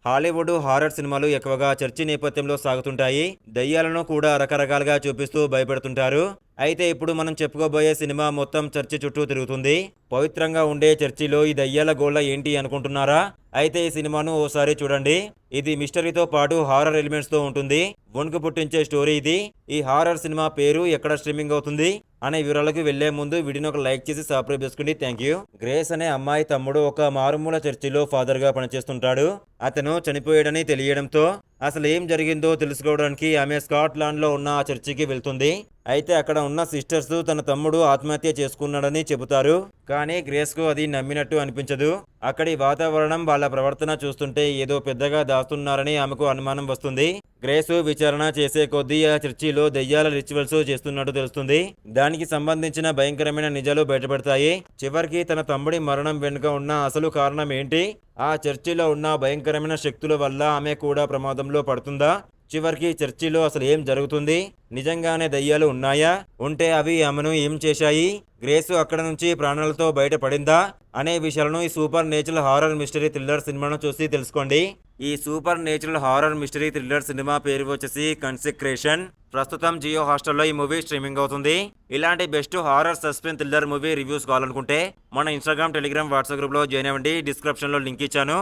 Hollywood horror సినిమాలు ఎక్కువగా church నేపథ్యంలో సాగుతుంటాయి. దయ్యాలను కూడా రకరకాలుగా చూపిస్తూ భయపెడుతుంటారు. అయితే ఇప్పుడు మనం చెప్పుకోబోయే సినిమా మొత్తం చర్చి చుట్టూ తిరుగుతుంది. పవిత్రంగా ఉండే చర్చిలో ఈ దయ్యాల గోళ ఏంటి అనుకుంటున్నారా? అయితే ఈ సినిమాను ఓసారి చూడండి. ఇది మిస్టరీతో పాటు హారర్ ఎలిమెంట్స్ తో ఉంటుంది. వణుకు పుట్టించే స్టోరీ ఇది. ఈ హారర్ సినిమా పేరు, ఎక్కడ స్ట్రీమింగ్ అవుతుంది అనే వివరాలకు వెళ్లే ముందు వీడియోని ఒక లైక్ చేసి సబ్స్క్రైబ్ చేసుకోండి. Thank you. గ్రేస్ అనే అమ్మాయి తమ్ముడు ఒక మారుమూల చర్చిలో ఫాదర్ గా పనిచేస్తుంటాడు. అతను చనిపోయాడని తెలియడంతో అసలు ఏం జరిగిందో తెలుసుకోవడానికి ఆమె స్కాట్లాండ్ లో ఉన్న ఆ చర్చికి వెళ్తుంది. అయితే అక్కడ ఉన్న సిస్టర్స్ తన తమ్ముడు ఆత్మహత్య చేసుకున్నాడని చెబుతారు. కానీ గ్రేస్ కు అది నమ్మినట్టు అనిపించదు. అక్కడి వాతావరణం, వాళ్ళ ప్రవర్తన చూస్తుంటే ఏదో పెద్దగా దాస్తున్నారని ఆమెకు అనుమానం వస్తుంది. గ్రేస్ విచారణ చేసే కొద్దీ ఆ చర్చిలో దెయ్యాల రిచువల్స్ చేస్తున్నట్టు తెలుస్తుంది. దానికి సంబంధించిన భయంకరమైన నిజాలు బయటపడతాయి. చివరికి తన తమ్ముడి మరణం వెనుక ఉన్న అసలు కారణం ఏంటి, ఆ చర్చిలో ఉన్న భయంకరమైన శక్తుల వల్ల ఆమె కూడా ప్రమాదంలో పడుతుందా, చివరికి చర్చిలో అసలు ఏం జరుగుతుంది, నిజంగానే దయ్యాలు ఉన్నాయా, ఉంటే అవి ఆమెను ఏం చేశాయి, గ్రేస్ అక్కడ నుంచి ప్రాణాలతో బయటపడిందా అనే విషయాలను ఈ super natural horror mystery thriller సినిమాను చూసి తెలుసుకోండి. ఈ super natural horror mystery thriller cinema పేరు వచ్చేసి కన్సెక్రేషన్. ప్రస్తుతం జియో హాట్‌స్టార్లో ఈ మూవీ స్ట్రీమింగ్ అవుతుంది. ఇలాంటి best horror suspense thriller movie reviews కావాలనుకుంటే మన ఇన్స్టాగ్రామ్, టెలిగ్రామ్, వాట్సాప్ గ్రూప్లో జాయిన్ అవ్వండి. డిస్క్రిప్షన్లో లింక్ ఇచ్చాను.